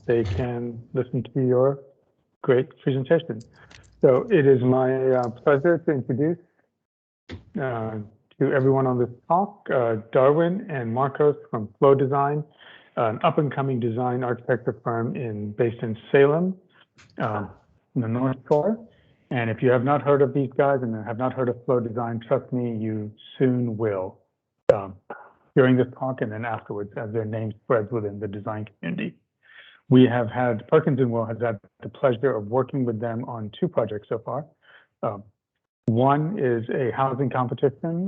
they can listen to your great presentation. So it is my pleasure to introduce to everyone on this talk, Darwin and Marcos from Flow Design, an up-and-coming design architecture firm based in Salem, in the North Shore. And if you have not heard of these guys and have not heard of Flow Design, trust me, you soon will during this talk and then afterwards as their name spreads within the design community. We have had, Perkins&Will has had the pleasure of working with them on 2 projects so far. One is a housing competition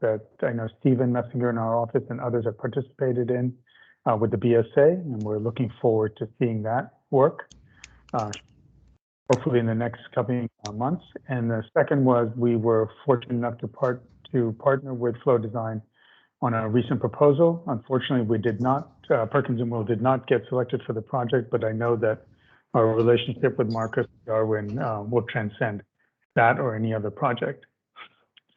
that I know Stephen Messinger in our office and others have participated in with the BSA, and we're looking forward to seeing that work, hopefully in the next coming months. And the second was we were fortunate enough to partner with Flow Design on a recent proposal. Unfortunately, we did not, Perkins&Will did not get selected for the project, but I know that our relationship with Marcus Darwin will transcend that or any other project.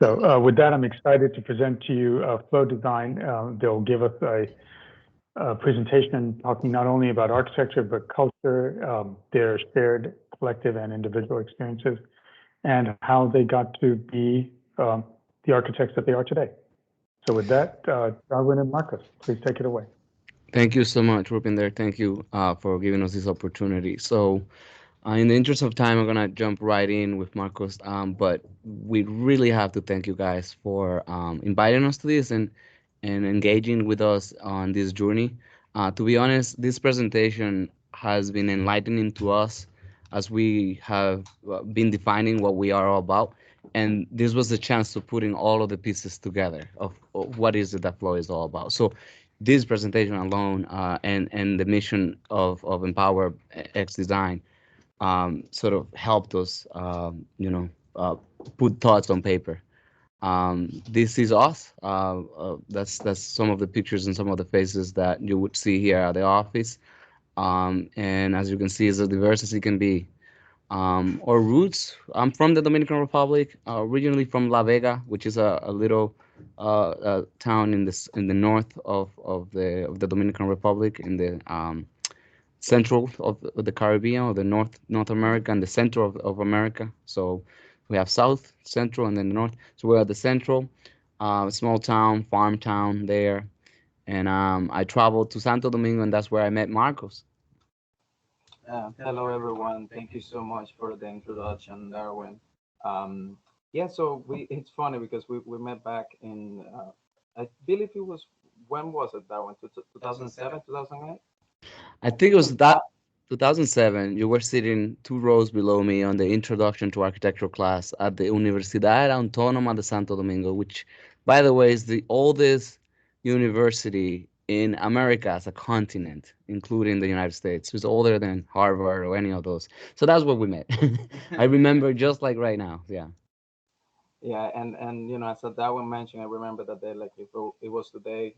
So with that, I'm excited to present to you Flow Design. They'll give us a presentation talking not only about architecture, but culture, their shared collective and individual experiences, and how they got to be the architects that they are today. So with that, Darwin and Marcus, please take it away. Thank you so much, Rupinder. Thank you for giving us this opportunity. So in the interest of time, I'm going to jump right in with Marcos, but we really have to thank you guys for inviting us to this and engaging with us on this journey. To be honest, this presentation has been enlightening to us as we have been defining what we are all about. And this was the chance to putting all of the pieces together of what is it that Flow is all about. So this presentation alone and the mission of Empower X Design sort of helped us, put thoughts on paper. This is us. That's some of the pictures and some of the faces that you would see here at the office. And as you can see, it's as diverse as it can be. Our roots, I'm from the Dominican Republic, originally from La Vega, which is a little town in the north of the Dominican Republic, in the central of the Caribbean, or the North America, and the center of America. So we have South, Central, and then the North. So we're at the Central, small town, farm town there. And I traveled to Santo Domingo, and that's where I met Marcos. Hello, everyone. Thank you so much for the introduction, Darwin. Yeah, so it's funny because we met back in, I believe it was, when was it, Darwin? 2007, 2008? I think it was that 2007. You were sitting 2 rows below me on the Introduction to Architecture class at the Universidad Autónoma de Santo Domingo, which, by the way, is the oldest university in America as a continent, including the United States. It's older than Harvard or any of those. So that's where we met. I remember just like right now. Yeah. Yeah, and as Darwin mentioned, I remember that day like it was today.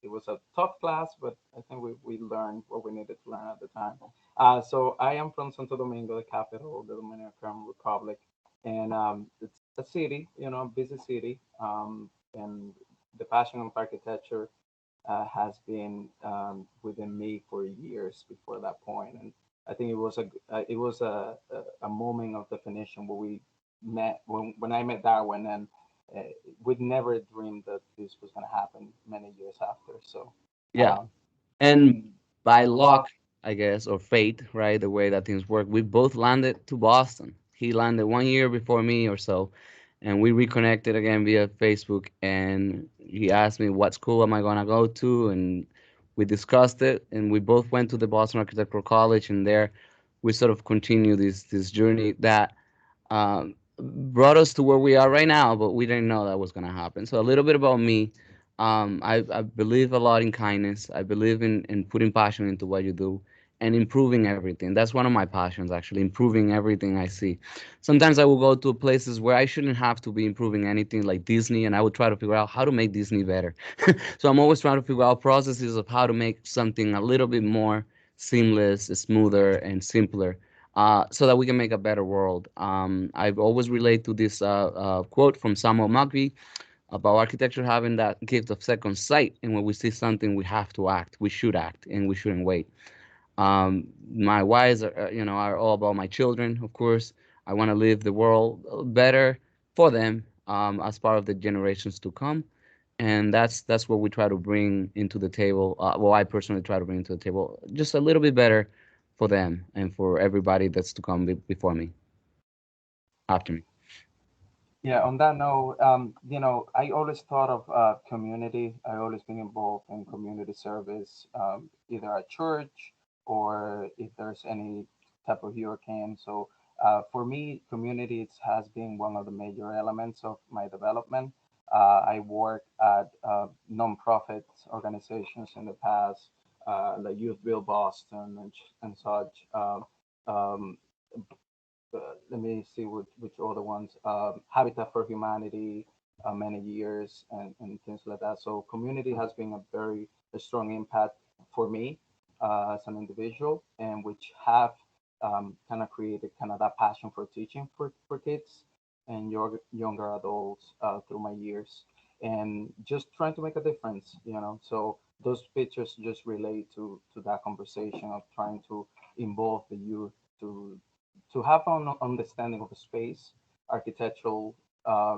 It was a tough class, but I think we learned what we needed to learn at the time. So I am from Santo Domingo, the capital of the Dominican Republic, and it's a city, busy city, and the passion of architecture has been within me for years before that point, and I think it was a moment of definition where we met when I met Darwin, and uh, we'd never dreamed that this was going to happen many years after. So, Yeah. um, And by luck, I guess, or fate, right? The way that things work, we both landed to Boston. He landed 1 year before me or so, and we reconnected again via Facebook. And he asked me what school am I gonna go to, and we discussed it. And we both went to the Boston Architectural College, and there we sort of continue this journey that brought us to where we are right now. But we didn't know that was gonna happen. So a little bit about me. I believe a lot in kindness. I believe in putting passion into what you do and improving everything. That's one of my passions, actually, improving everything I see. Sometimes I will go to places where I shouldn't have to be improving anything, like Disney, and I would try to figure out how to make Disney better. So I'm always trying to figure out processes of how to make something a little bit more seamless, smoother, and simpler. So that we can make a better world. I've always related to this quote from Samuel Mockbee about architecture having that gift of second sight. And when we see something, we have to act. We should act, and we shouldn't wait. My whys are all about my children, of course. I want to live the world better for them, as part of the generations to come, and that's what we try to bring into the table. Well, I personally try to bring to the table just a little bit better for them and for everybody that's to come before me, after me. Yeah, on that note, I always thought of community. I always been involved in community service, either at church or if there's any type of hurricane. So for me, community has been one of the major elements of my development. I work at nonprofit organizations in the past, like Youth Build Boston and such. Um, Let me see which other ones. Habitat for Humanity, many years, and things like that. So community has been a strong impact for me as an individual, and which have kind of created kind of that passion for teaching for kids and younger adults through my years, and just trying to make a difference. So those pictures just relate to that conversation of trying to involve the youth to have an understanding of the space, architectural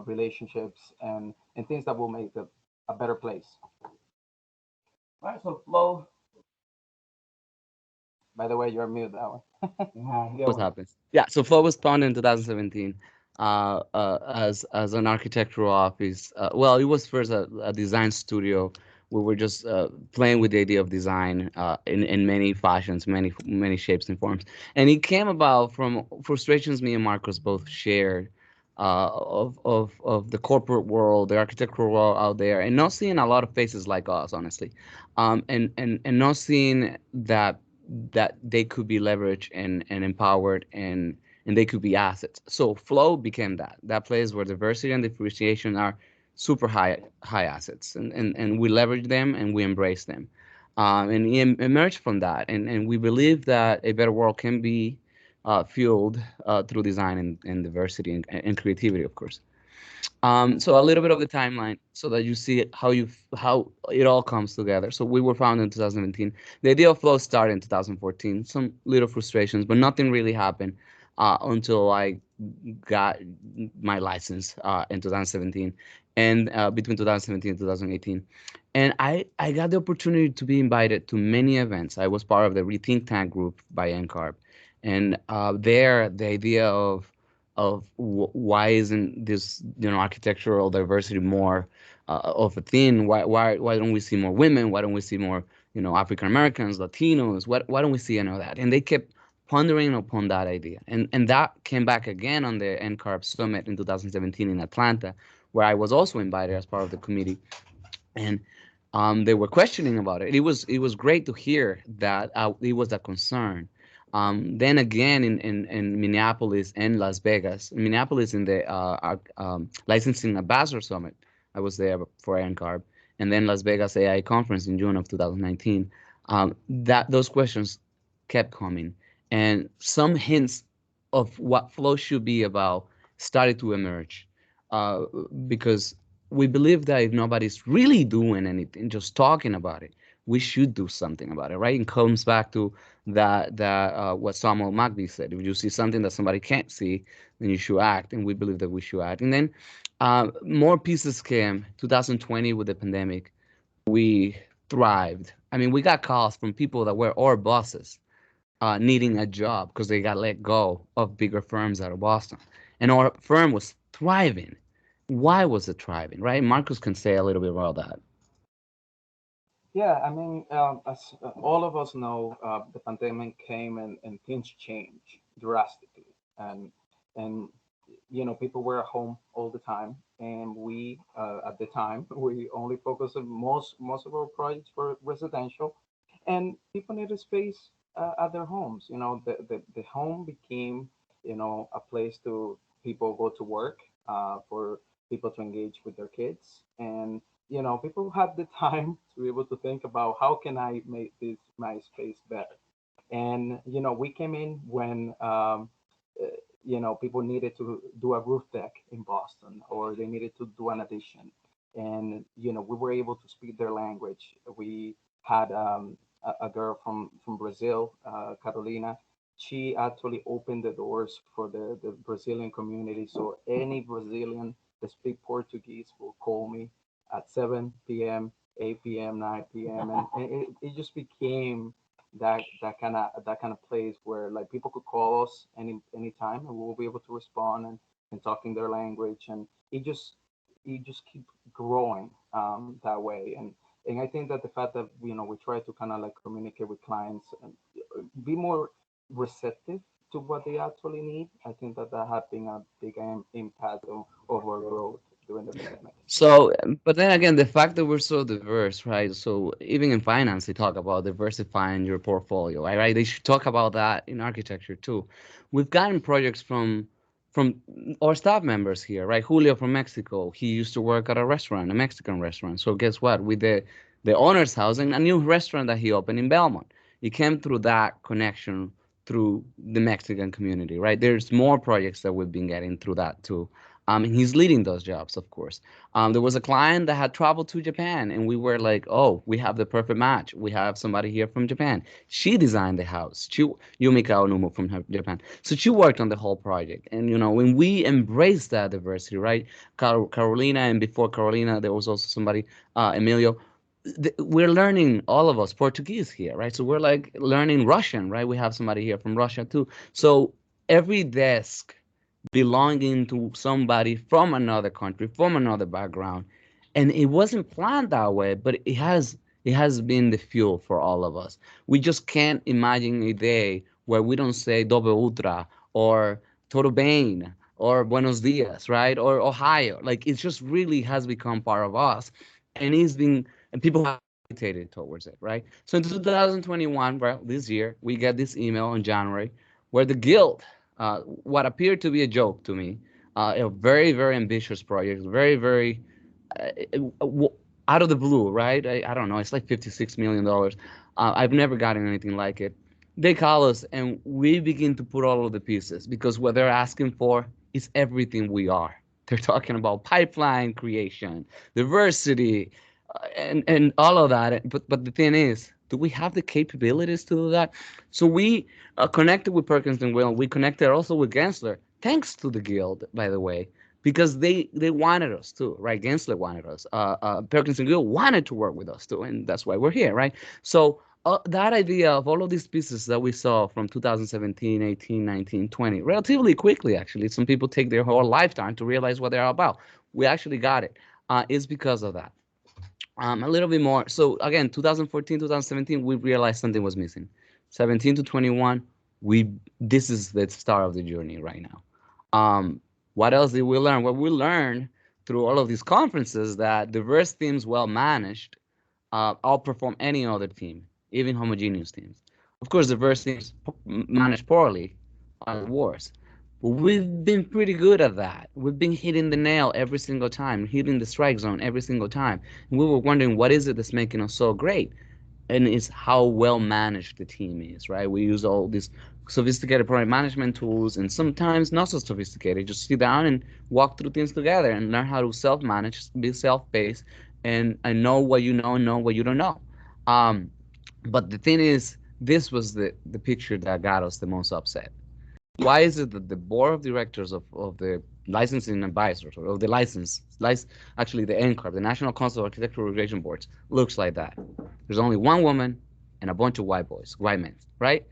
relationships, and things that will make a better place. All right, so Flo, by the way, you're mute that one. Yeah, What happens? Yeah, so Flow was founded in 2017 as an architectural office. Well, it was first a design studio. We were just playing with the idea of design in many fashions, many shapes and forms. And it came about from frustrations me and Marcos both shared, of the corporate world, the architectural world out there, and not seeing a lot of faces like us, honestly, and not seeing that they could be leveraged and empowered, and they could be assets. So Flow became that place where diversity and differentiation are super high assets, and we leverage them and we embrace them, and emerge from that, and we believe that a better world can be fueled through design and diversity and creativity, of course. So a little bit of the timeline so that you see how it all comes together. So we were founded in 2017. The idea of Flow started in 2014. Some little frustrations, but nothing really happened until I got my license in 2017, and between 2017 and 2018. And I got the opportunity to be invited to many events. I was part of the Rethink Tank group by NCARB, and there the idea of why isn't this architectural diversity more of a thing? Why don't we see more women? Why don't we see more African Americans, Latinos? Why don't we see any of that? And they kept pondering upon that idea, and that came back again on the NCARB summit in 2017 in Atlanta, where I was also invited as part of the committee, and they were questioning about it. It was great to hear that it was a concern. Then again, in Minneapolis and Las Vegas, Minneapolis in the licensing ambassador summit, I was there for NCARB, and then Las Vegas AI conference in June of 2019. That those questions kept coming, and some hints of what flow should be about started to emerge, uh, because we believe that if nobody's really doing anything, just talking about it, we should do something about it, right? It comes back to that what Samuel Magby said: if you see something that somebody can't see, then you should act, and we believe that we should act. And then more pieces came. 2020 with the pandemic, we thrived. I mean, we got calls from people that were our bosses, needing a job because they got let go of bigger firms out of Boston. And our firm was thriving. Why was it thriving, right? Marcus can say a little bit about that. Yeah, I mean, as all of us know, the pandemic came and things changed drastically, and people were at home all the time, and we at the time we only focused on most of our projects for residential, and people needed space at their homes. The home became a place to people go to work, for people to engage with their kids, and people had the time to be able to think about how can I make this my space better. And we came in when people needed to do a roof deck in Boston, or they needed to do an addition, and we were able to speak their language. We had a girl from Brazil, Carolina. She actually opened the doors for the Brazilian community. So any Brazilian that speak Portuguese will call me at 7 p.m., 8 p.m., 9 p.m. And it just became that kind of place where like people could call us any time and we'll be able to respond and talk in their language. And it just keep growing that way. And I think that the fact that we try to kind of like communicate with clients and be more receptive to what they actually need. I think that that had been a big impact of our growth during the pandemic. So, but then again, the fact that we're so diverse, right? So even in finance, they talk about diversifying your portfolio, right? They should talk about that in architecture too. We've gotten projects from our staff members here, right? Julio from Mexico, he used to work at a restaurant, a Mexican restaurant. So guess what? With the owner's house and a new restaurant that he opened in Belmont, it came through that connection through the Mexican community, right? There's more projects that we've been getting through that too. And he's leading those jobs, of course. There was a client that had traveled to Japan, and we were like, "Oh, we have the perfect match. We have somebody here from Japan." She designed the house. Yumika Onumo from Japan. So she worked on the whole project. And when we embrace that diversity, right? Carolina, and before Carolina, there was also somebody, Emilio. We're learning, all of us, Portuguese here, right? So we're like learning Russian, right? We have somebody here from Russia too. So every desk belonging to somebody from another country, from another background. And it wasn't planned that way, but it has been the fuel for all of us. We just can't imagine a day where we don't say Dobe Ultra or Todo Bene or Buenos Dias, right? Or Ohio. Like it just really has become part of us. And people have gravitated towards it, right? So in 2021, well, this year, we get this email in January where the guild, what appeared to be a joke to me, a very, very ambitious project, very, very uh, out of the blue, right? I don't know. It's like $56 million. I've never gotten anything like it. They call us and we begin to put all of the pieces because what they're asking for is everything we are. They're talking about pipeline creation, diversity, and all of that. But the thing is, do we have the capabilities to do that? So we connected with Perkins&Will. We connected also with Gensler, thanks to the guild, by the way, because they wanted us too, right? Gensler wanted us. Perkins&Will wanted to work with us too, and that's why we're here, right? So that idea of all of these pieces that we saw from 2017, 18, 19, 20, relatively quickly, actually, some people take their whole lifetime to realize what they're about. We actually got it. It's because of that. A little bit more. So again, 2014, 2017, we realized something was missing. 17 to 21, we this is the start of the journey right now. What else did we learn? Well, we learned through all of these conferences that diverse teams, well managed, outperform any other team, even homogeneous teams. Of course, diverse teams managed poorly are the worst. But we've been pretty good at that. We've been hitting the nail every single time, hitting the strike zone every single time. And we were wondering what is it that's making us so great? And it's how well managed the team is, right? We use all these sophisticated project management tools and sometimes not so sophisticated. Just sit down and walk through things together and learn how to self-manage, be self-paced, and know what you know what you don't know. Um, but the thing is, this was the picture that got us the most upset. Why is it that the board of directors of the licensing advisors or of the actually the NCARB, the National Council of Architectural Regulation Boards, looks like that? There's only one woman and a bunch of white boys, white men, right?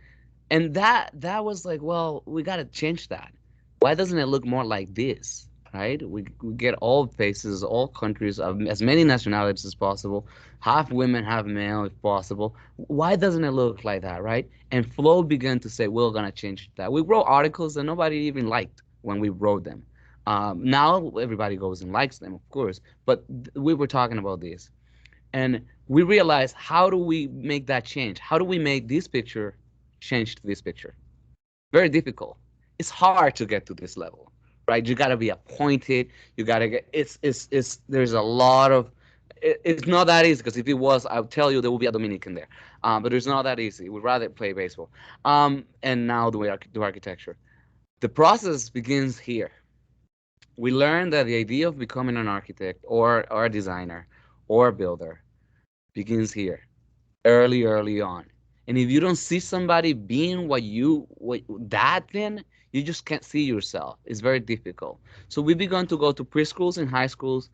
And that was like, well, we got to change that. Why doesn't it look more like this, right? We get all faces, all countries, as many nationalities as possible, half women, half male if possible. Why doesn't it look like that, right? And Flow began to say, we're gonna change that. We wrote articles that nobody even liked when we wrote them. Now everybody goes and likes them, of course, but we were talking about this. And we realized, how do we make that change? How do we make this picture change to this picture? Very difficult. It's hard to get to this level, right? You got to be appointed. You got to get. It's. There's a lot of. It's not that easy because if it was, I'll tell you there will be a Dominican there. But it's not that easy. We'd rather play baseball. And now do architecture. The process begins here. We learn that the idea of becoming an architect or a designer or a builder begins here. early on. And if you don't see somebody being what that, then you just can't see yourself. It's very difficult. So we begun to go to preschools and high schools,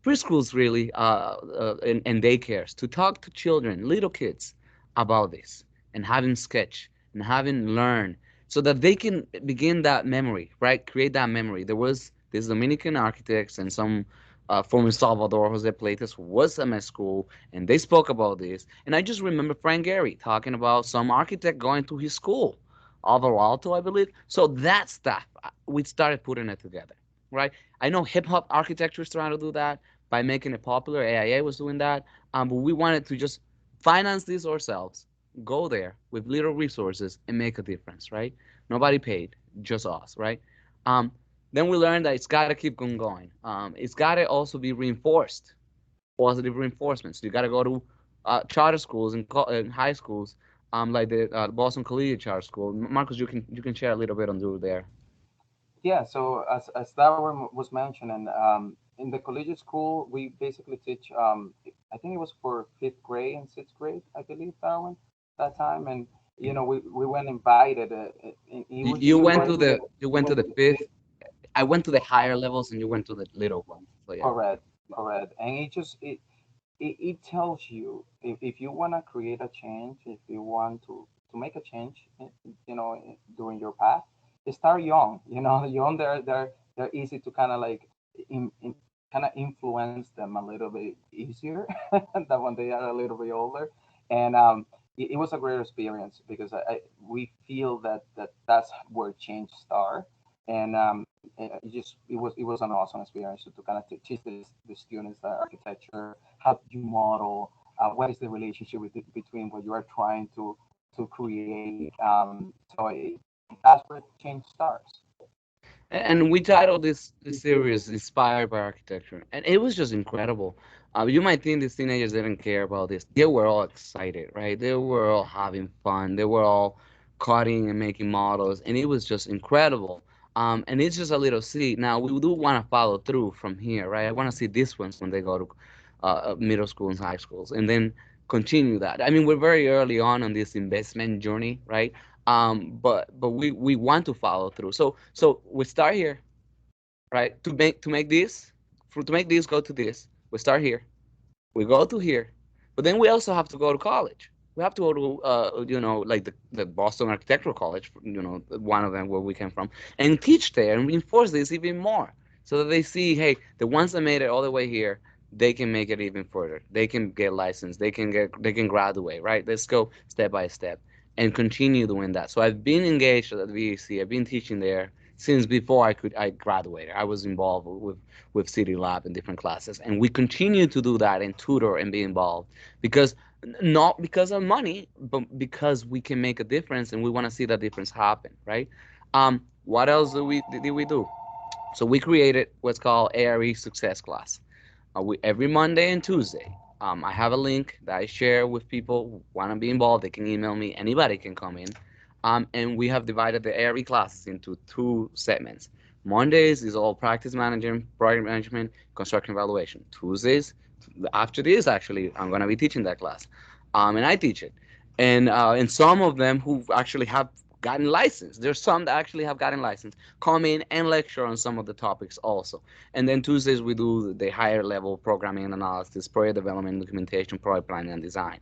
preschools really, and daycares, to talk to children, little kids, about this, and having sketch and having learn, so that they can begin that memory, right? Create that memory. There was these Dominican architects and some from El Salvador, Jose Plates, who was at my school, and they spoke about this. And I just remember Frank Gehry talking about some architect going to his school, Alvaro Alto, I believe. So that stuff, we started putting it together, right? I know hip hop architecture is trying to do that by making it popular. AIA was doing that, but we wanted to just finance this ourselves, go there with little resources and make a difference, right? Nobody paid, just us, right? Um, then we learned that it's got to keep on going. It's got to also be reinforced, positive reinforcements. You got to go to charter schools and high schools, like the Boston Collegiate Charter School. Marcus, you can share a little bit on do there. Yeah, so as Darwin was mentioning, in the collegiate school, we basically teach, I think it was for fifth grade and sixth grade, I believe, Darwin, that time. And, we went invited. You We went went to to the, the fifth. I went to the higher levels, and you went to the little ones. So yeah. correct, correct. And it tells you if you want to create a change, if you want to make a change, during your path, start young. Young, they're easy to kind of like kind of influence them a little bit easier than when they are a little bit older. And it was a great experience because we feel that's where change starts. And it was an awesome experience to kind of teach the students architecture, how you model, what is the relationship between what you are trying to create. That's where change starts. And we titled this series "Inspired by Architecture," and it was just incredible. You might think these teenagers didn't care about this. They were all excited, right? They were all having fun. They were all cutting and making models, and it was just incredible. And it's just a little seed. Now we do want to follow through from here, right? I want to see these ones when they go to middle schools and high schools, and then continue that. I mean, we're very early on this investment journey, right? But we want to follow through. So we start here, right? To make this, to make this go to this, we start here. We go to here, but then we also have to go to college. We have to go to like the Boston Architectural College, one of them where we came from, and teach there and reinforce this even more, so that they see, hey, the ones that made it all the way here, they can make it even further. They can get licensed. They can graduate, right? Let's go step by step and continue doing that. So I've been engaged at the VAC. I've been teaching there since before I graduated. I was involved with City Lab in different classes, and we continue to do that and tutor and be involved because not because of money, but because we can make a difference and we want to see that difference happen, right? What else did we do? So we created what's called ARE Success Class. Every Monday and Tuesday. I have a link that I share with people who want to be involved. They can email me. Anybody can come in. And we have divided the ARE classes into two segments. Mondays is all practice management, project management, construction evaluation. Tuesdays, after this, actually, I'm going to be teaching that class. And I teach it. And some of them who actually have gotten licensed, there's some that actually have gotten licensed, come in and lecture on some of the topics also. And then Tuesdays we do the higher level programming and analysis, project development, documentation, project planning and design.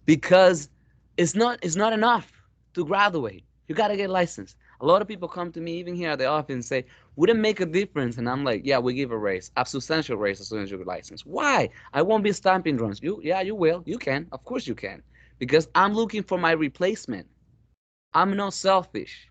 Because it's not enough to graduate. You got to get licensed. A lot of people come to me even here at the office and say, would it make a difference? And I'm like, yeah, we give a raise, a substantial raise as soon as you get licensed. Why? I won't be stamping drums. Yeah, you will. You can. Of course you can. Because I'm looking for my replacement. I'm not selfish.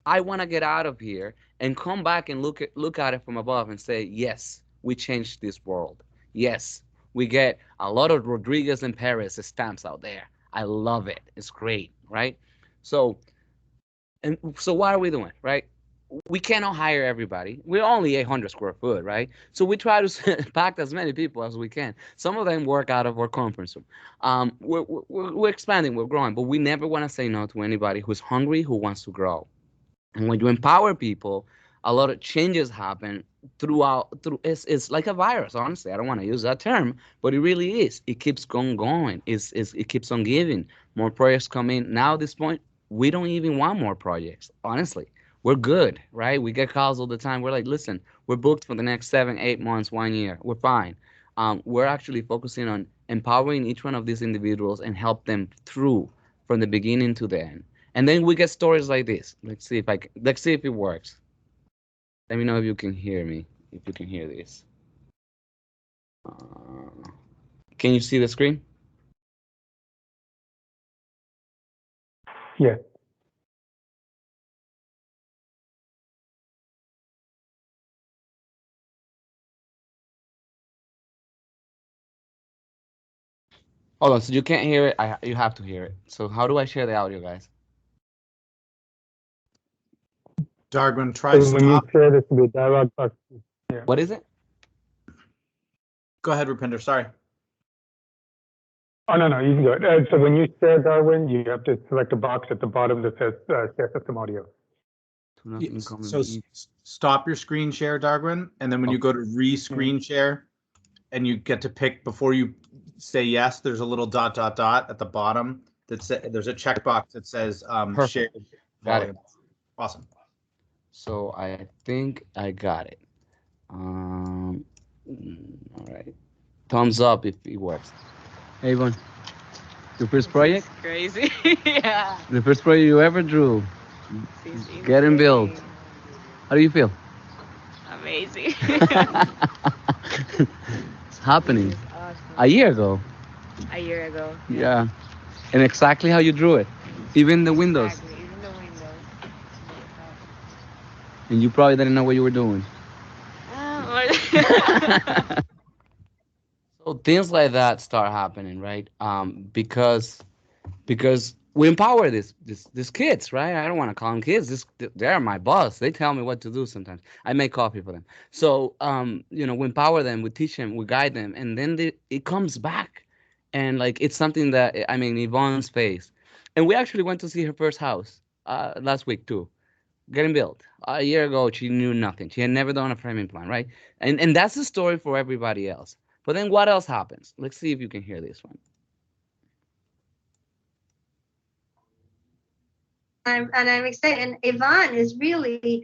I want to get out of here and come back and look at it from above and say, yes, we changed this world. Yes, we get a lot of Rodriguez and Perez stamps out there. I love it. It's great, right? So so what are we doing, right? We cannot hire everybody. We're only 800 square foot, right? So we try to pack as many people as we can. Some of them work out of our conference room. We're expanding, we're growing, but we never want to say no to anybody who's hungry, who wants to grow. And when you empower people, a lot of changes happen through it's like a virus, honestly. I don't want to use that term, but it really is. It keeps going. It keeps on giving. More projects come in. Now at this point, we don't even want more projects, honestly. We're good, right? We get calls all the time. We're like, listen, we're booked for the next 7, 8 months, 1 year. We're fine. We're actually focusing on empowering each one of these individuals and help them through from the beginning to the end. And then we get stories like this. Let's see if it works. Let me know if you can hear me. If you can hear this. Can you see the screen? Yeah. Hold on. So you can't hear it. You have to hear it. So how do I share the audio, guys? Darwin, try So when you stop. share this will be a dialog box. Yeah. What is it? Go ahead, Rupinder. Sorry. Oh, no, you can go ahead. So when you share Darwin, you have to select a box at the bottom that says share system audio. So stop your screen share, Darwin, and then when you go to re-screen share, and you get to pick before you say yes, there's a little dot at the bottom that says there's a checkbox that says share volume. Awesome. So I think I got it. All right. Thumbs up if it works. Hey, Yvonne. Your first project? Crazy. Yeah. The first project you ever drew. Getting built. How do you feel? Amazing. It's happening. This is awesome. A year ago. A year ago. Yeah. And exactly how you drew it. Even the windows. Exactly. Even the windows. And you probably didn't know what you were doing. So things like that start happening, right? Because we empower these kids, right? I don't want to call them kids. They're my boss. They tell me what to do sometimes. I make coffee for them. So we empower them, we teach them, we guide them, and then it comes back, and like it's something that I mean Yvonne's face, and we actually went to see her first house last week too, getting built. A year ago, she knew nothing. She had never done a framing plan, right? And that's the story for everybody else. But then what else happens? Let's see if you can hear this one. I'm excited. And Yvonne is really,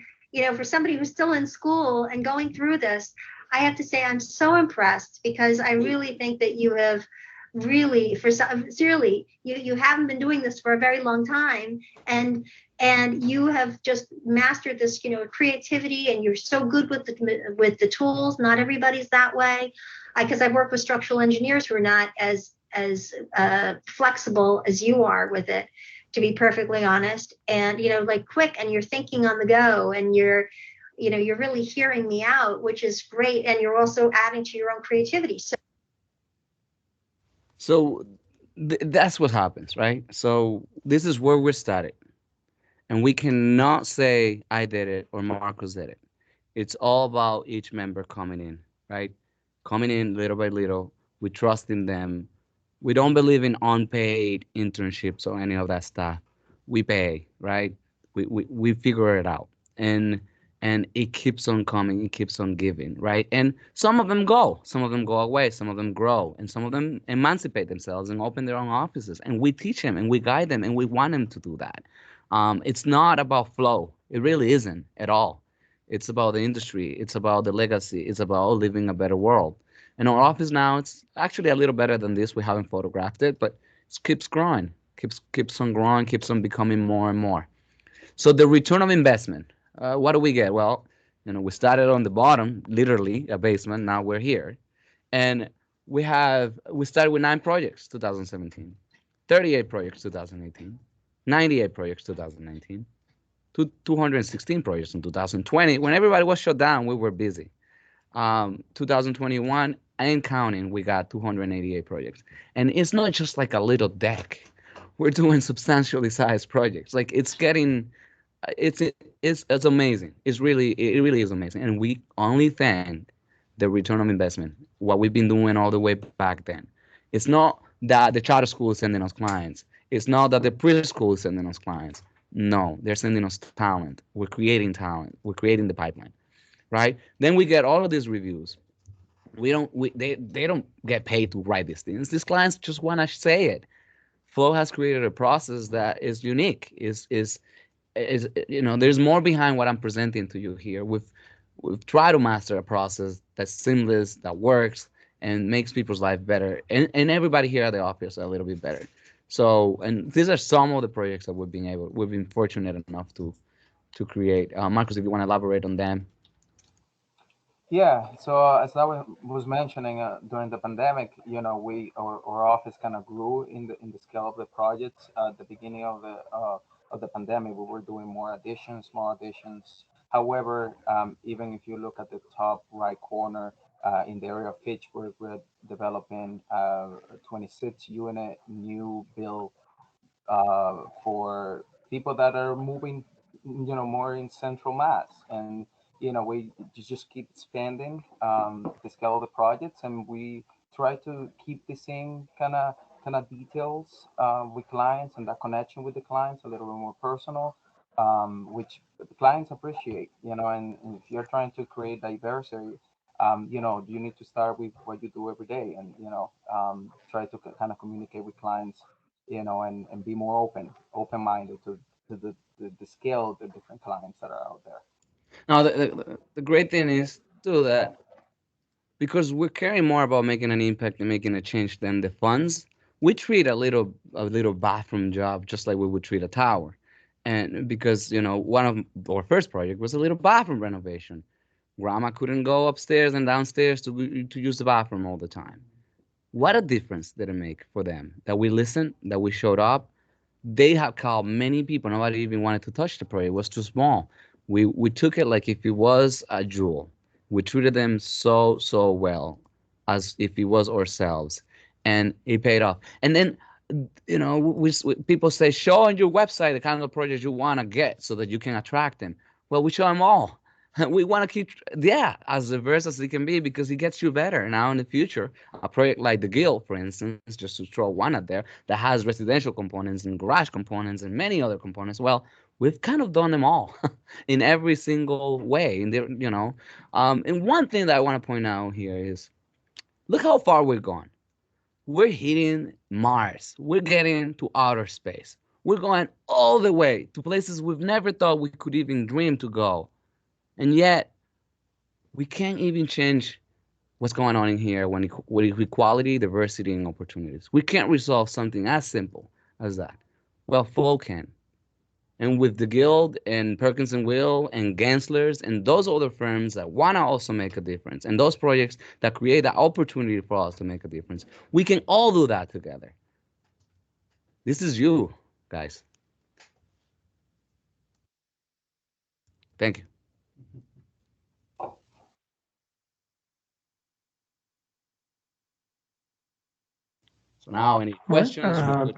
for somebody who's still in school and going through this, I have to say I'm so impressed because I really think that you have really, sincerely, you haven't been doing this for a very long time, and you have just mastered this, creativity, and you're so good with the tools. Not everybody's that way, because I've worked with structural engineers who are not as flexible as you are with it, to be perfectly honest. And like quick, and you're thinking on the go, and you're really hearing me out, which is great, and you're also adding to your own creativity. So that's what happens, right? So this is where we're started, and we cannot say I did it or Marcos did it. It's all about each member coming in, right? Coming in little by little. We trust in them. We don't believe in unpaid internships or any of that stuff. We pay, right? We figure it out, and it keeps on coming. It keeps on giving, right? And some of them go away, some of them grow, and some of them emancipate themselves and open their own offices. And we teach them and we guide them and we want them to do that. It's not about flow. It really isn't at all. It's about the industry. It's about the legacy. It's about living a better world. And our office now, it's actually a little better than this. We haven't photographed it, but it keeps growing, keeps on growing, keeps on becoming more and more. So the return of investment, what do we get? Well, we started on the bottom, literally a basement. Now we're here, and we started with 9 projects, 2017, 38 projects, 2018, 98 projects, 2019, 216 projects in 2020. When everybody was shut down, we were busy. 2021 and counting, we got 288 projects, and it's not just like a little deck. We're doing substantially sized projects. Like it's amazing. It really is amazing, and we only thank the return of investment. What we've been doing all the way back then. It's not that the charter school is sending us clients. It's not that the preschool is sending us clients. No, they're sending us talent. We're creating talent. We're creating the pipeline, right? Then we get all of these reviews. They don't get paid to write these things. These clients just want to say it. Flow has created a process that is unique. Is there's more behind what I'm presenting to you here. We've tried to master a process that's seamless, that works, and makes people's life better, and everybody here at the office a little bit better. So, and these are some of the projects that we've been fortunate enough to create. Marcus, if you want to elaborate on them. Yeah, so as I was mentioning, during the pandemic, our office kind of grew in the scale of the projects. At the beginning of the pandemic, we were doing more additions, small additions. However, even if you look at the top right corner, in the area of Fitchburg, we're developing a 26 unit new build for people that are moving, more in central Mass. And, we just keep expanding the scale of the projects, and we try to keep the same kind of details with clients, and that connection with the clients a little bit more personal, which the clients appreciate, and if you're trying to create diversity, you need to start with what you do every day, and, try to kind of communicate with clients, and be more open-minded to the scale of the different clients that are out there. Now, the great thing is too that because we're caring more about making an impact and making a change than the funds, we treat a little bathroom job just like we would treat a tower. And because one of our first project was a little bathroom renovation. Grandma couldn't go upstairs and downstairs to use the bathroom all the time. What a difference did it make for them that we listened, that we showed up. They have called many people. Nobody even wanted to touch the project. It was too small. We took it like if it was a jewel. We treated them so well, as if it was ourselves, and it paid off. And then, people say, show on your website the kind of projects you want to get so that you can attract them. Well, we show them all. We want to keep, yeah, as diverse as it can be, because it gets you better now in the future. A project like the Guild, for instance, just to throw one out there, that has residential components and garage components and many other components. Well, we've kind of done them all in every single way. And one thing that I want to point out here is, look how far we've gone. We're hitting Mars. We're getting to outer space. We're going all the way to places we've never thought we could even dream to go. And yet, we can't even change what's going on in here with equality, diversity, and opportunities. We can't resolve something as simple as that. Well, Flow can. And with the Guild and Perkins&Will and Gensler's and those other firms that want to also make a difference, and those projects that create the opportunity for us to make a difference, we can all do that together. This is you, guys. Thank you. So now, any questions?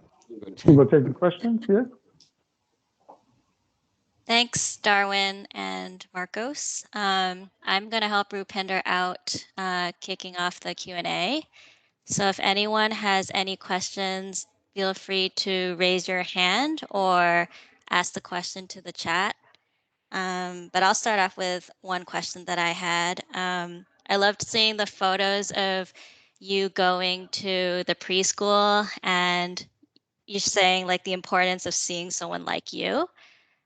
We'll take the questions, yeah. Thanks, Darwin and Marcos. I'm going to help Rupinder out, kicking off the Q&A. So if anyone has any questions, feel free to raise your hand or ask the question to the chat. But I'll start off with one question that I had. I loved seeing the photos of you going to the preschool, and you're saying like the importance of seeing someone like you.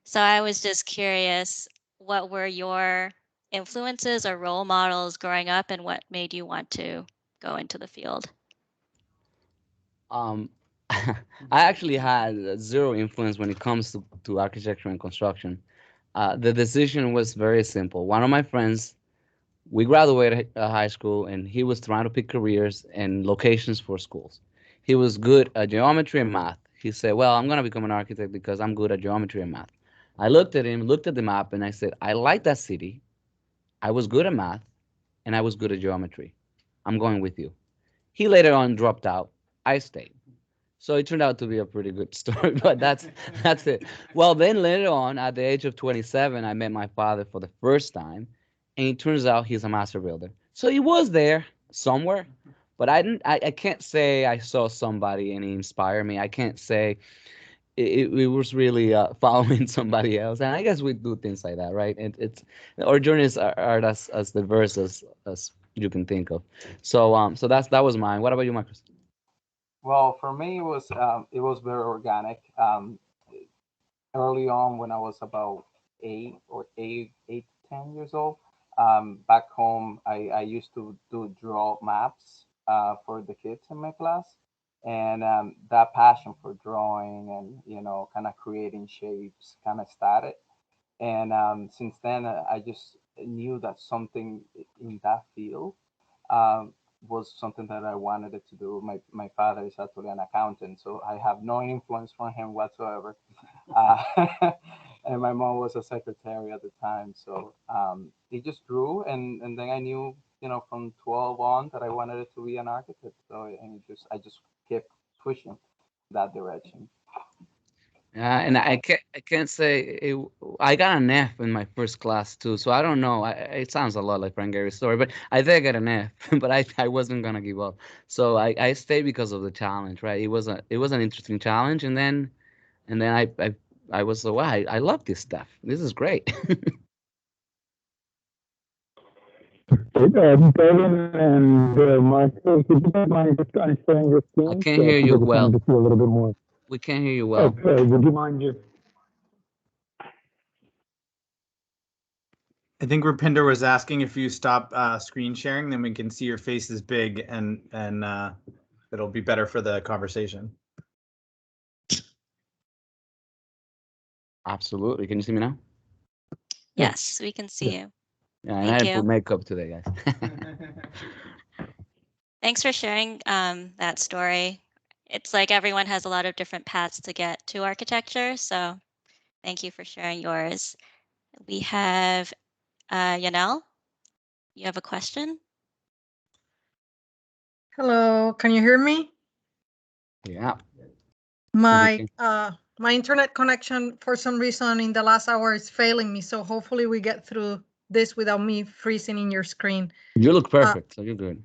So I was just curious, what were your influences or role models growing up, and what made you want to go into the field? I actually had zero influence when it comes to architecture and construction. The decision was very simple. One of my friends, we graduated high school, and he was trying to pick careers and locations for schools. He was good at geometry and math. He said, well, I'm going to become an architect because I'm good at geometry and math. I looked at him, looked at the map, and I said, I like that city. I was good at math, and I was good at geometry. I'm going with you. He later on dropped out. I stayed. So it turned out to be a pretty good story, but that's it. Well, then later on, at the age of 27, I met my father for the first time, and it turns out he's a master builder. So he was there somewhere, but I can't say I saw somebody and he inspired me. I can't say it was really following somebody else, and I guess we do things like that, right? And it's our journeys are as diverse as you can think of. So that was mine. What about you, Marcus? Well, for me, it was very organic. Early on, when I was about 8 to 10 years old, back home, I used to do draw maps for the kids in my class, and that passion for drawing and kind of creating shapes kind of started. And since then, I just knew that something in that field um, was something that I wanted it to do. My father is actually an accountant, so I have no influence from him whatsoever. Uh, and my mom was a secretary at the time, so it just grew, and then I knew, from 12 on that I wanted it to be an architect. So and I just kept pushing that direction. Yeah, and I can't say I got an F in my first class too, so I don't know. It sounds a lot like Frank Gary's story, but I did get an F, but I wasn't gonna give up. So I stayed because of the challenge, right? It was an interesting challenge, and then I was like, wow, I love this stuff. This is great. Darwin and Michael, could you guys mind just sharing your I screen? can't hear you People just wanted well. to see a little bit more. We can't hear you Oh, well. would you mind just? I think Rupinder was asking if you stop screen sharing, then we can see your face is big, and it'll be better for the conversation. Absolutely. Can you see me now? Yes, we can see Yeah. you. Yeah, and I Thank didn't put you. makeup today, guys. Thanks for sharing that story. It's like everyone has a lot of different paths to get to architecture. So thank you for sharing yours. We have Yanel. You have a question? Hello, can you hear me? Yeah. My my internet connection for some reason in the last hour is failing me, so hopefully we get through this without me freezing in your screen. You look perfect, so you're good.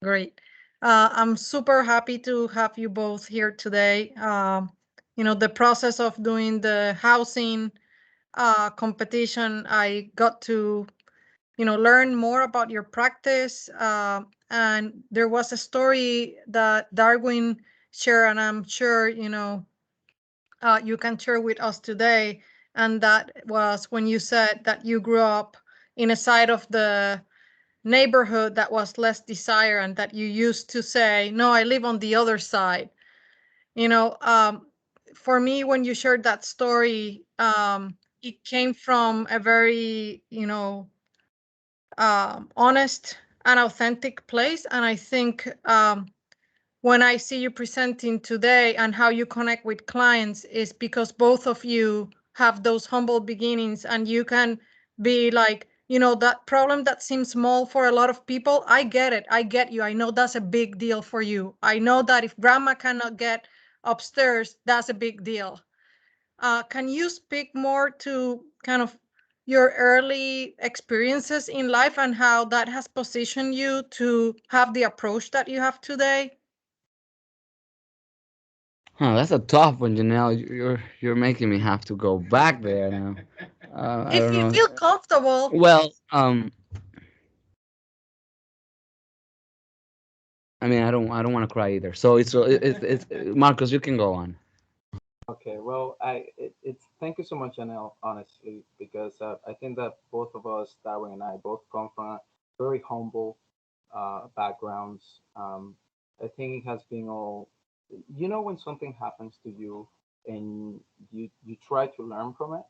Great. I'm super happy to have you both here today. The process of doing the housing competition, I got to learn more about your practice. And there was a story that Darwin shared, and I'm sure you can share with us today. And that was when you said that you grew up in a side of the neighborhood that was less desired, and that you used to say, "No, I live on the other side." You know, for me, when you shared that story, it came from a very honest and authentic place. And I think when I see you presenting today and how you connect with clients is because both of you have those humble beginnings, and you can be like, that problem that seems small for a lot of people. I get it. I get you. I know that's a big deal for you. I know that if grandma cannot get upstairs, that's a big deal. Can you speak more to kind of your early experiences in life and how that has positioned you to have the approach that you have today? Huh, that's a tough one, Janelle. You're making me have to go back there now. I If don't you know. feel comfortable. Well, I mean, I don't want to cry either. So it's Marcus. You can go on. Okay, well, it's thank you so much, Janelle, honestly, because I think that both of us, Darwin and I, both come from very humble backgrounds. I think it has been all, when something happens to you and you try to learn from it,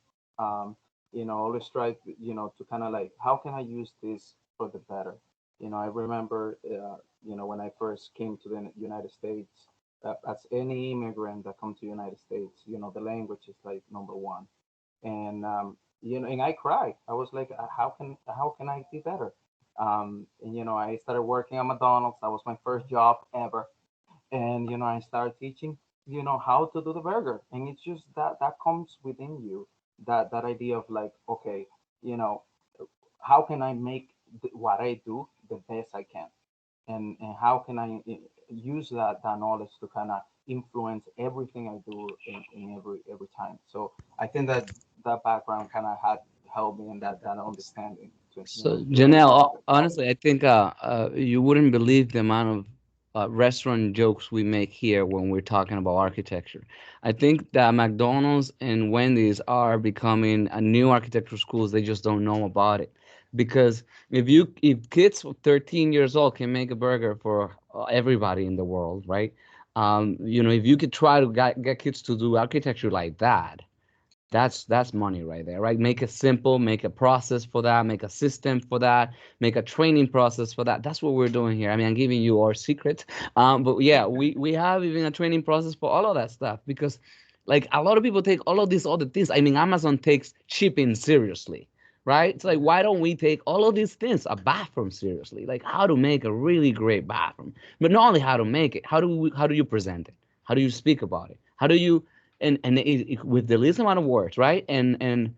always try to kind of like, how can I use this for the better? I remember, when I first came to the United States, as any immigrant that comes to United States, the language is like number one. And and I cried. I was like, how can I be better? And I started working at McDonald's. That was my first job ever. And I started teaching, how to do the burger. And it's just that comes within you. That idea of like, okay, you know, how can I make what I do the best I can? And how can I use that knowledge to kind of influence everything I do in every time. So I think that that background kind of had helped me in that understanding. So, To Janelle, honestly, I think you wouldn't believe the amount of restaurant jokes we make here when we're talking about architecture. I think that McDonald's and Wendy's are becoming a new architecture schools. They just don't know about it. Because if kids 13 years old can make a burger for everybody in the world, right? If you could try to get kids to do architecture like that, that's money right there, right? Make it simple, make a process for that, make a system for that, make a training process for that. That's what we're doing here. I mean, I'm giving you our secret, but yeah, we have even a training process for all of that stuff, because like a lot of people take all of these other things. I mean, Amazon takes shipping seriously, right? It's like, why don't we take all of these things, a bathroom, seriously? Like how to make a really great bathroom, but not only how to make it, how do you present it? How do you speak about it? How do you with the least amount of words, right? And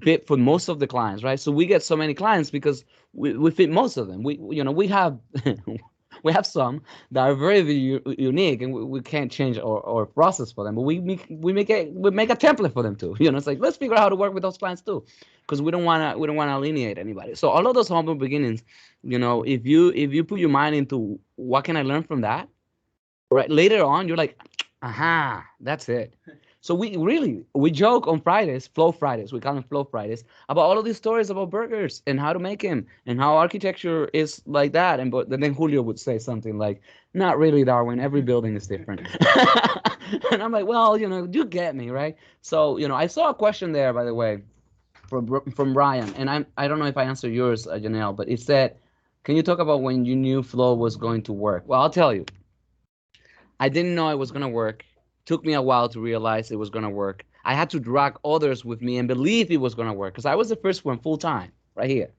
fit for most of the clients, right? So we get so many clients because we fit most of them. We have we have some that are very, very unique, and we can't change our process for them. But we make a template for them too. It's like, let's figure out how to work with those clients too, because we don't wanna alienate anybody. So all of those humble beginnings, if you put your mind into what can I learn from that, right? Later on, you're like, aha, that's it. So we joke on Fridays, Flow Fridays, we call them Flow Fridays, about all of these stories about burgers and how to make them and how architecture is like that. But then Julio would say something like, "Not really, Darwin. Every building is different." And I'm like, well, you get me, right? So I saw a question there, by the way, from Brian, and I don't know if I answered yours, Janelle, but it said, "Can you talk about when you knew Flow was going to work?" Well, I'll tell you. I didn't know it was gonna work. Took me a while to realize it was gonna work. I had to drag others with me and believe it was gonna work, because I was the first one full time right here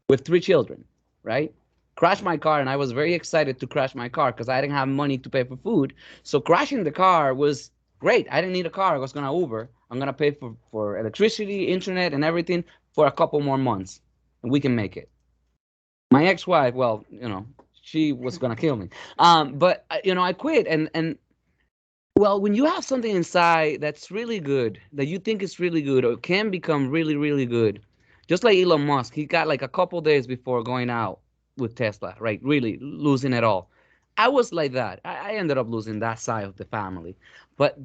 with 3 children, right? Crashed my car, and I was very excited to crash my car because I didn't have money to pay for food. So crashing the car was great. I didn't need a car. I was gonna Uber. I'm gonna pay for electricity, internet, and everything for a couple more months, and we can make it. My ex-wife, well, she was gonna kill me. But I quit, and well, when you have something inside that's really good, that you think is really good, or can become really, really good, just like Elon Musk, he got like a couple days before going out with Tesla, right? Really losing it all. I was like that. I ended up losing that side of the family, but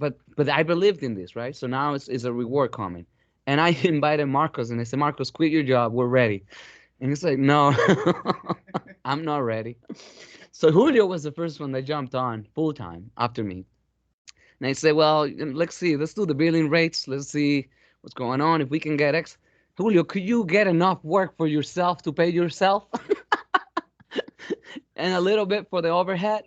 I believed in this, right? So now it's a reward coming, and I invited Marcos, and I said, Marcos, quit your job. We're ready. And he's like, no, I'm not ready. So Julio was the first one that jumped on full time after me. And I say, well, let's see, let's do the billing rates. Let's see what's going on. If we can get X, Julio, could you get enough work for yourself to pay yourself and a little bit for the overhead?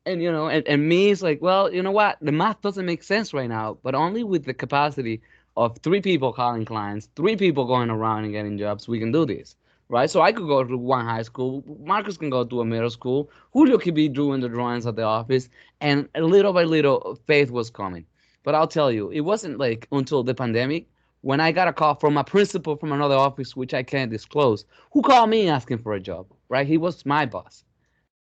And and me is like, well, you know what? The math doesn't make sense right now, but only with the capacity of 3 people calling clients, 3 people going around and getting jobs, we can do this. Right? So I could go to one high school, Marcus can go to a middle school, Julio could be doing the drawings at the office, and little by little, faith was coming. But I'll tell you, it wasn't like until the pandemic when I got a call from a principal from another office, which I can't disclose, who called me asking for a job. Right? He was my boss.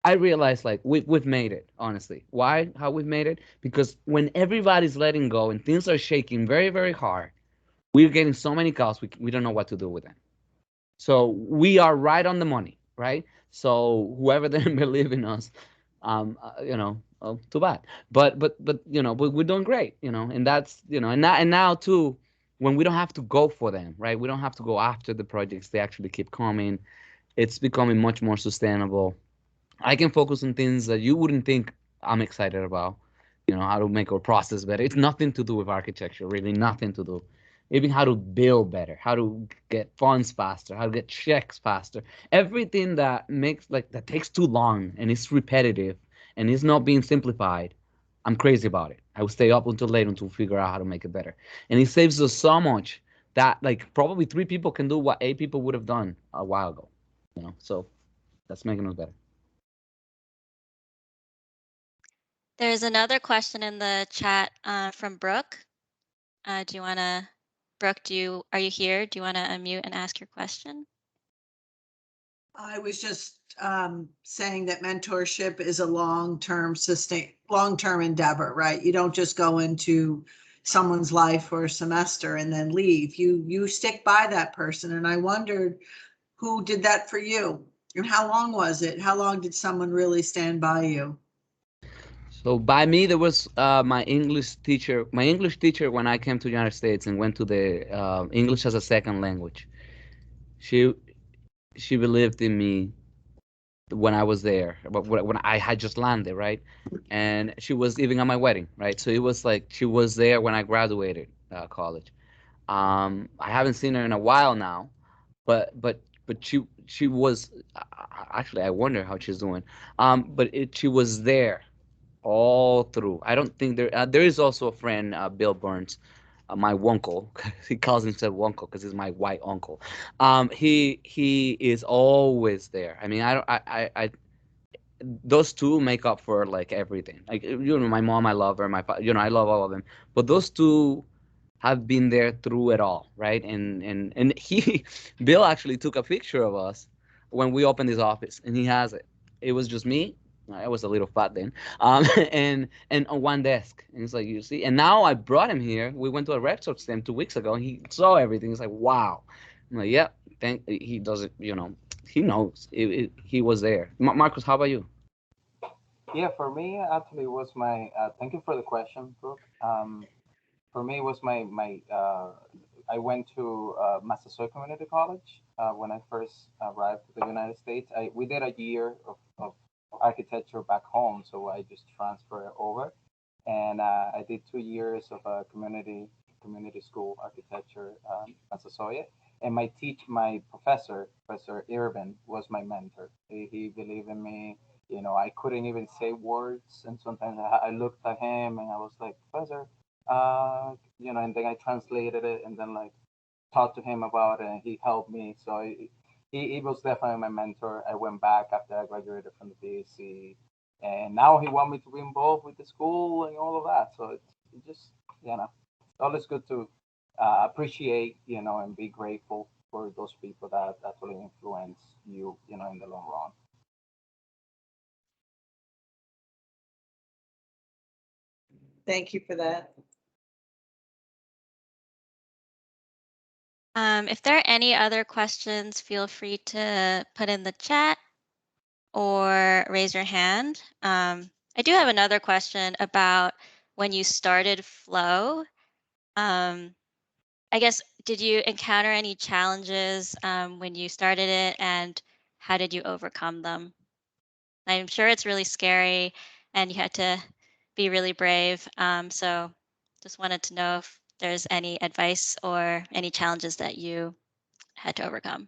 I realized like we've made it, honestly. Why? How we've made it? Because when everybody's letting go and things are shaking very, very hard, we're getting so many calls, we don't know what to do with them. So we are right on the money, right? So whoever didn't believe in us, too bad. But we're doing great, and that's and now too, when we don't have to go for them, right? We don't have to go after the projects; they actually keep coming. It's becoming much more sustainable. I can focus on things that you wouldn't think I'm excited about. How to make our process better. It's nothing to do with architecture, really nothing to do. Even how to build better, how to get funds faster, how to get checks faster. Everything that that takes too long and it's repetitive and it's not being simplified. I'm crazy about it. I will stay up until late until figure out how to make it better. And it saves us so much that like probably 3 people can do what 8 people would have done a while ago. So that's making us better. There's another question in the chat from Brooke. Do you want to, Brooke, are you here? Do you want to unmute and ask your question? I was just saying that mentorship is a long-term endeavor, right? You don't just go into someone's life for a semester and then leave. You stick by that person. And I wondered who did that for you, and how long was it? How long did someone really stand by you? So by me, there was my English teacher. My English teacher when I came to the United States and went to the English as a second language. She she believed in me when I was there, but when I had just landed, right? And she was even at my wedding, right? So it was like she was there when I graduated college. I haven't seen her in a while now, but she was actually I wonder how she's doing. She was there all through. I don't think there is also a friend, Bill Burns, my uncle. He calls himself uncle because he's my white uncle. He is always there. I mean, I don't I those two make up for like everything. Like my mom, I love her. I love all of them. But those two have been there through it all, right? And Bill actually took a picture of us when we opened his office, and he has it. It was just me. I was a little fat then, and on one desk. And it's like, you see. And now I brought him here. We went to a Red Sox game 2 weeks ago, and he saw everything. He's like, wow. I'm like, yeah. He does it. He knows. He was there. Marcus, how about you? Yeah, for me, actually, it was my. Thank you for the question, Brooke. For me, it was my. I went to Massasoit Community College when I first arrived to the United States. We did a year of architecture back home, so I just transferred over, and I did 2 years of community school architecture, Massasoit. And my Professor Irvin, was my mentor. He believed in me. I couldn't even say words, and sometimes I looked at him and I was like, Professor, and then I translated it and then like talked to him about it, and he helped me. So he was definitely my mentor. I went back after I graduated from the BSc, and now he want me to be involved with the school and all of that. So it's just it's always good to appreciate and be grateful for those people that actually influence you in the long run. Thank you for that. If there are any other questions, feel free to put in the chat or raise your hand. I do have another question about when you started Flow. I guess, did you encounter any challenges when you started it, and how did you overcome them? I'm sure it's really scary and you had to be really brave. So just wanted to know if there's any advice or any challenges that you had to overcome.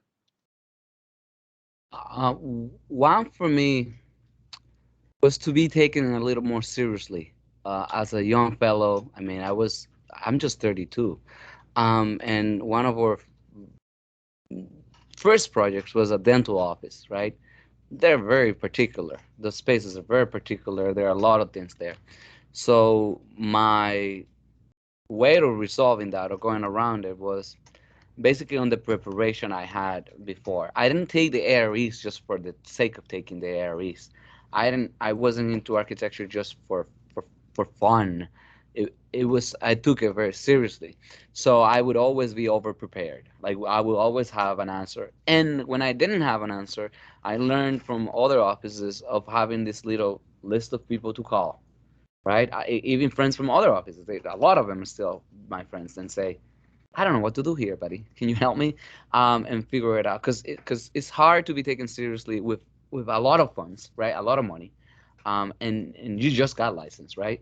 One for me was to be taken a little more seriously as a young fellow. I mean, I'm just 32, and one of our first projects was a dental office, right? They're very particular. The spaces are very particular. There are a lot of things there. So my way to resolving that or going around it was basically on the preparation I had before. I didn't take the AREs just for the sake of taking the AREs. I wasn't into architecture just for fun. I took it very seriously. So I would always be over prepared. Like I would always have an answer. And when I didn't have an answer, I learned from other offices of having this little list of people to call, right? Even friends from other offices, a lot of them are still my friends, and say, I don't know what to do here, buddy. Can you help me? And figure it out? Because it's hard to be taken seriously with a lot of funds, right? A lot of money, and you just got licensed, right?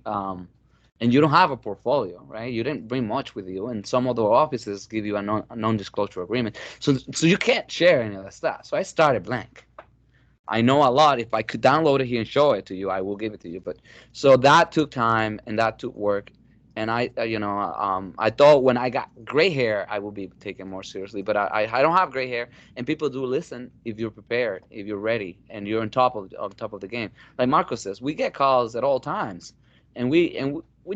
And you don't have a portfolio, right? You didn't bring much with you, and some other offices give you a non-disclosure agreement, so you can't share any of that stuff. So I started blank. I know a lot. If I could download it here and show it to you, I will give it to you. But so that took time and that took work. And I thought when I got gray hair, I would be taken more seriously. But I don't have gray hair, and people do listen if you're prepared, if you're ready, and you're on top of the game. Like Marco says, we get calls at all times, and we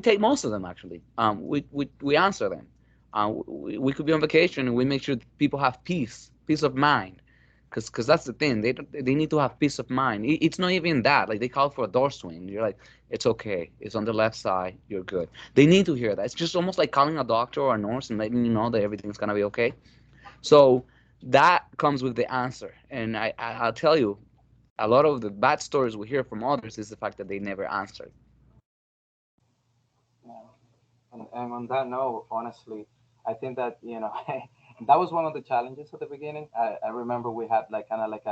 take most of them actually. We answer them. We could be on vacation, and we make sure people have peace of mind. because that's the thing. They need to have peace of mind. It's not even that. Like they call for a door swing. You're like, it's okay. It's on the left side. You're good. They need to hear that. It's just almost like calling a doctor or a nurse and letting you know that everything's gonna be okay. So that comes with the answer. And I'll tell you, a lot of the bad stories we hear from others is the fact that they never answered. Yeah. And on that note, honestly, I think that that was one of the challenges at the beginning. I remember we had like kind of like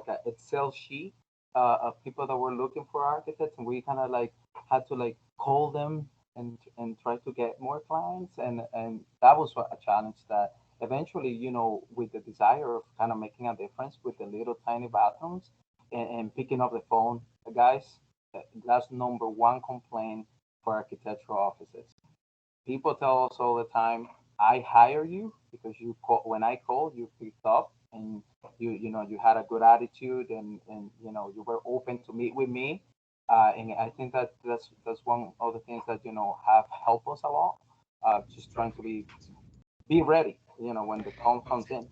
a Excel sheet of people that were looking for architects, and we kind of like had to like call them and try to get more clients, and that was a challenge that eventually, with the desire of kind of making a difference with the little tiny bathrooms and picking up the phone, guys, that's number one complaint for architectural offices. People tell us all the time, I hire you because you call when I called, you picked up and you had a good attitude and you were open to meet with me. And I think that that's one of the things that have helped us a lot. Just trying to be ready, when the call comes in.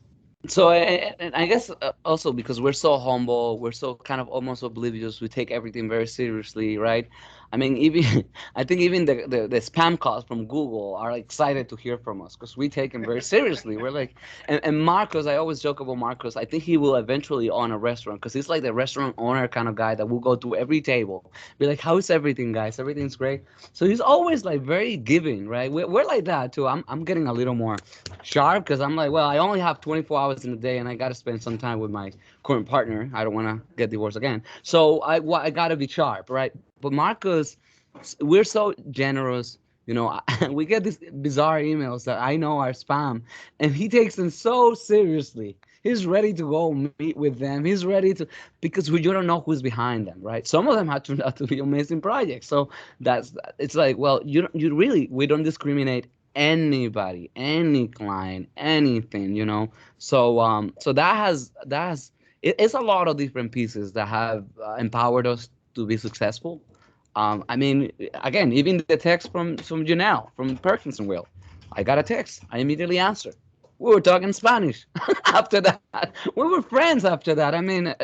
So and I guess also because we're so humble, we're so kind of almost oblivious, we take everything very seriously, right? I mean, even I think even the spam calls from Google are excited to hear from us because we take them very seriously. We're like, and Marcos, I always joke about Marcos. I think he will eventually own a restaurant because he's like the restaurant owner kind of guy that will go to every table, be like, "How is everything, guys? Everything's great." So he's always like very giving, right? We're like that too. I'm getting a little more sharp because I'm like, well, I only have 24 hours in a day and I got to spend some time with my current partner. I don't want to get divorced again. So I got to be sharp, right? But Marcus, we're so generous. We get these bizarre emails that I know are spam, and he takes them so seriously. He's ready to go meet with them. He's ready to, because we don't know who's behind them, right? Some of them have turned out to be amazing projects. So it's like, well, you really, we don't discriminate anybody, any client, anything. So it's a lot of different pieces that have empowered us to be successful. I mean, again, even the text from Janelle from Perkins&Will, I got a text. I immediately answered. We were talking Spanish after that. We were friends after that. I mean,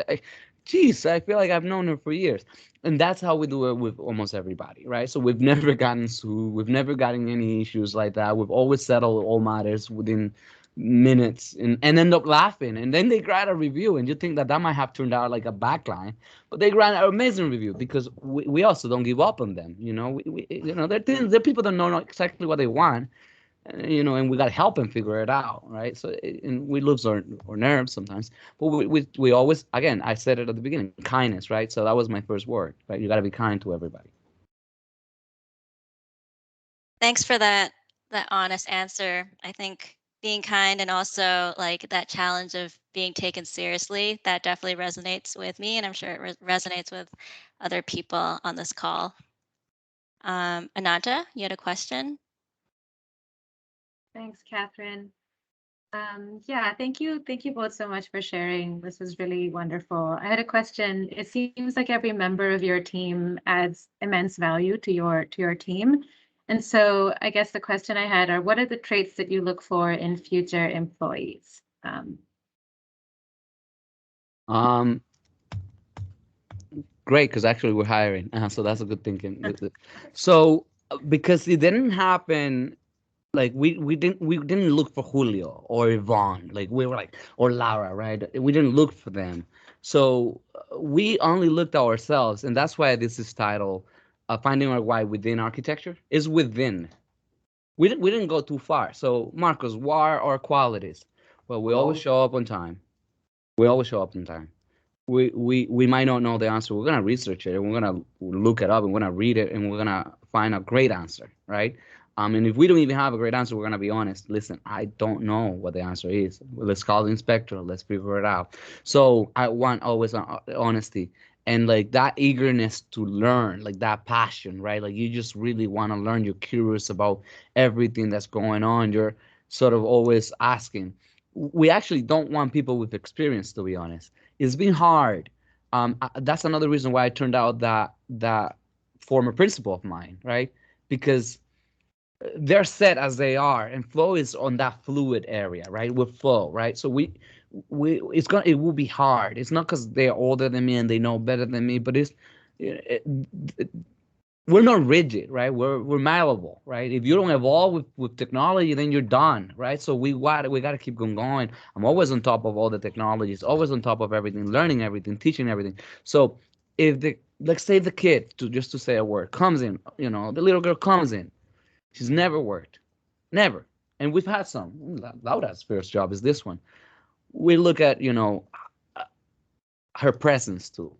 geez, I feel like I've known her for years. And that's how we do it with almost everybody, right? So we've never gotten sued. We've never gotten any issues like that. We've always settled all matters within minutes and end up laughing. And then they write a review, and you think that might have turned out like a backline, but they write an amazing review because we also don't give up on them. They're people that know exactly what they want, and we got to help them figure it out, right? So, and we lose our nerves sometimes, but we always, again, I said it at the beginning, kindness, right? So that was my first word, right? You got to be kind to everybody. Thanks for that honest answer. I think being kind and also like that challenge of being taken seriously, that definitely resonates with me, and I'm sure it resonates with other people on this call. Ananta, you had a question? Thanks, Catherine. Yeah, thank you both so much for sharing. This was really wonderful. I had a question. It seems like every member of your team adds immense value to your team. And so I guess the question I had are, what are the traits that you look for in future employees? Great, because actually we're hiring, so that's a good thinking. So because it didn't happen, like we didn't look for Julio or Yvonne, like we were like, or Laura, right? We didn't look for them, so we only looked at ourselves, and that's why this is titled "Finding Our Why Within Architecture." Is within. We didn't go too far. So Marcos, what are our qualities? Well, we always show up on time. We always show up on time. We might not know the answer. We're gonna research it and we're gonna look it up and we're gonna read it and we're gonna find a great answer, right? And if we don't even have a great answer, we're gonna be honest. Listen, I don't know what the answer is. Let's call the inspector. Let's figure it out. So I want always honesty and like that eagerness to learn, like that passion, right? Like you just really want to learn. You're curious about everything that's going on. You're sort of always asking. We actually don't want people with experience, to be honest. It's been hard. That's another reason why I turned out that former principal of mine, right? Because they're set as they are, and Flow is on that fluid area, right? With Flow, right? So it will be hard. It's not because they're older than me and they know better than me, but we're not rigid, right? We're malleable, right? If you don't evolve with technology, then you're done, right? So we got to keep going. I'm always on top of all the technologies, always on top of everything, learning everything, teaching everything. So if let's say the kid, just to say a word, comes in, the little girl comes in, she's never worked, never. And we've had some. Laura's first job is this one. We look at, her presence too,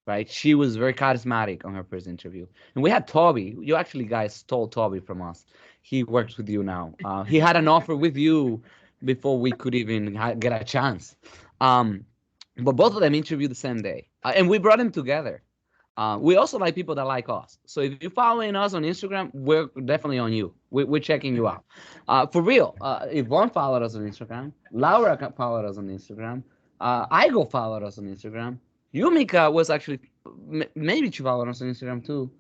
right? She was very charismatic on her first interview. And we had Toby. You actually guys stole Toby from us. He works with you now. He had an offer with you before we could even get a chance. But both of them interviewed the same day. And we brought them together. We also like people that like us. So if you're following us on Instagram, we're definitely on you. We're checking you out. For real, Yvonne followed us on Instagram. Laura followed us on Instagram. Igo followed us on Instagram. Yumika was actually, maybe she followed us on Instagram too.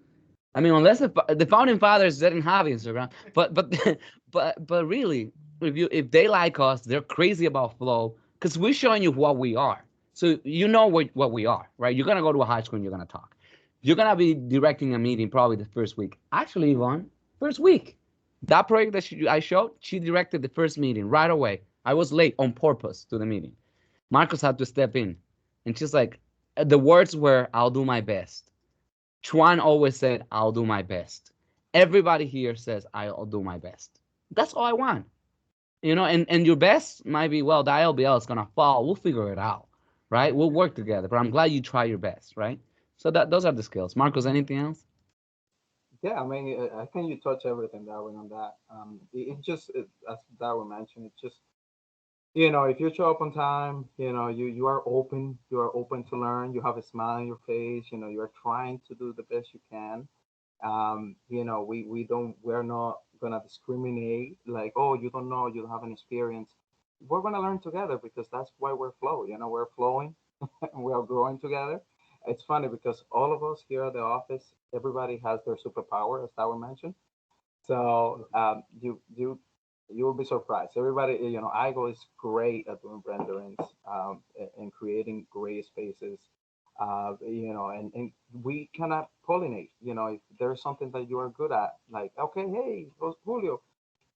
I mean, unless the founding fathers didn't have Instagram, but really, if they like us, they're crazy about Flow because we're showing you what we are. So you know what we are, right? You're gonna go to a high school and you're gonna talk. You're gonna be directing a meeting probably the first week. Actually, Yvonne, first week. That project that I showed, she directed the first meeting right away. I was late on purpose to the meeting. Marcos had to step in, and she's like, the words were, "I'll do my best." Chuan always said, "I'll do my best." Everybody here says, "I'll do my best." That's all I want. And your best might be, well, the ILBL is gonna fall. We'll figure it out, right? We'll work together. But I'm glad you try your best, right? So those are the skills. Marcos, anything else? Yeah, I mean, I think you touch everything, Darwin, on that. As Darwin mentioned, it just, if you show up on time, you are open to learn. You have a smile on your face. You are trying to do the best you can. We're not gonna discriminate like, oh, you don't know, you don't have an experience. We're gonna learn together because that's why we're Flow. We're flowing and we are growing together. It's funny because all of us here at the office, everybody has their superpower, as Darwin mentioned. So you will be surprised. Everybody, Igo is great at doing renderings and creating great spaces. And we cannot pollinate. If there's something that you are good at, like, okay, hey, Julio,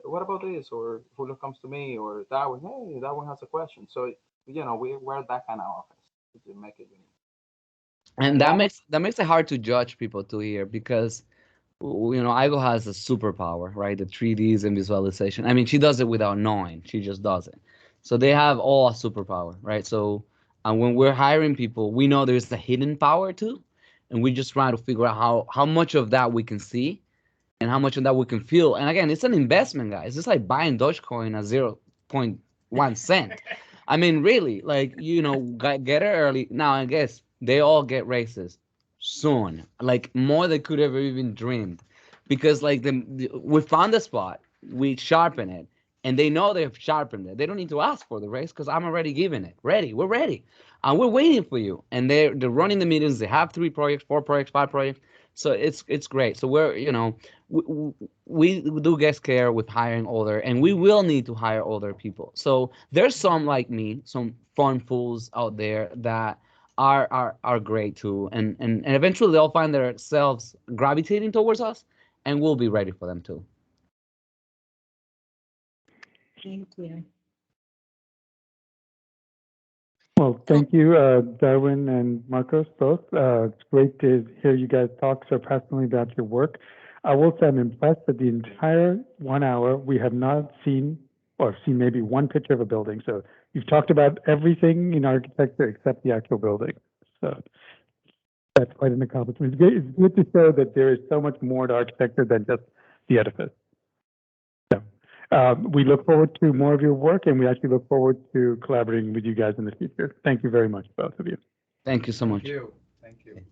what about this? Or Julio comes to me, or Darwin, hey, Darwin has a question. So, we're that kind of office to make it unique. And that makes it hard to judge people too here because Igo has a superpower, right? The 3Ds and visualization. I mean, she does it without knowing. She just does it. So they have all a superpower, right? So when we're hiring people, we know there's a hidden power too, and we just try to figure out how much of that we can see and how much of that we can feel. And again, it's an investment, guys. It's like buying Dogecoin at 0.1 cent. I mean, really, like, get it early. Now, I guess they all get raises soon, like more than could ever even dreamed, because like we found the spot, we sharpen it, and they know they've sharpened it. They don't need to ask for the raise because I'm already giving it. We're ready, and we're waiting for you. And they're running the meetings. They have 3 projects, 4 projects, 5 projects. So it's great. So we're we do get scared with hiring older, and we will need to hire older people. So there's some like me, some fun fools out there that are great too, and eventually they'll find themselves gravitating towards us, and we'll be ready for them too. Thank you. Well, thank you, Darwin and Marcos, both. It's great to hear you guys talk so passionately about your work. I will say I'm impressed that the entire 1 hour we have not seen or seen maybe one picture of a building. So you've talked about everything in architecture except the actual building. So that's quite an accomplishment. It's good to show that there is so much more to architecture than just the edifice. So we look forward to more of your work, and we actually look forward to collaborating with you guys in the future. Thank you very much, both of you. Thank you so much. Thank you. Thank you.